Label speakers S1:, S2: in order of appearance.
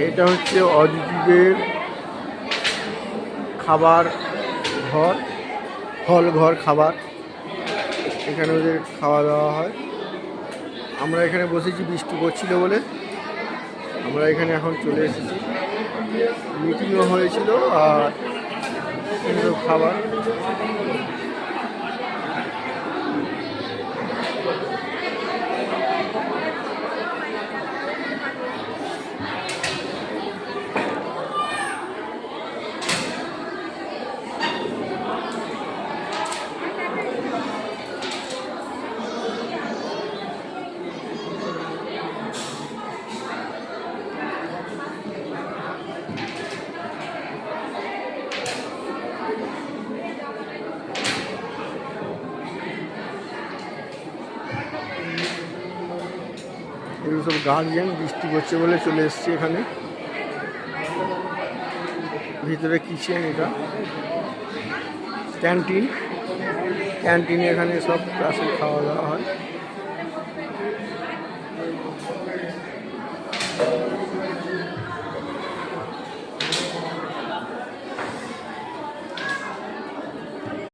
S1: এটা হচ্ছে অতিথিদের খাবার ঘর, হল ঘর খাবার। এখানে ওদের খাওয়া দাওয়া হয়। আমরা এখানে বসেছি, বৃষ্টি পড়ছিল বলে আমরা এখানে এখন চলে এসেছি। মিটিংও হয়েছিল আর খাবার। এগুলো সব গার্জিয়ান, বৃষ্টি পড়ছে বলে চলে এসছে এখানে। ভিতরে কিচেন, এটা ক্যান্টিন। ক্যান্টিনে এখানে সব ক্লাসে খাওয়া দাওয়া হয়।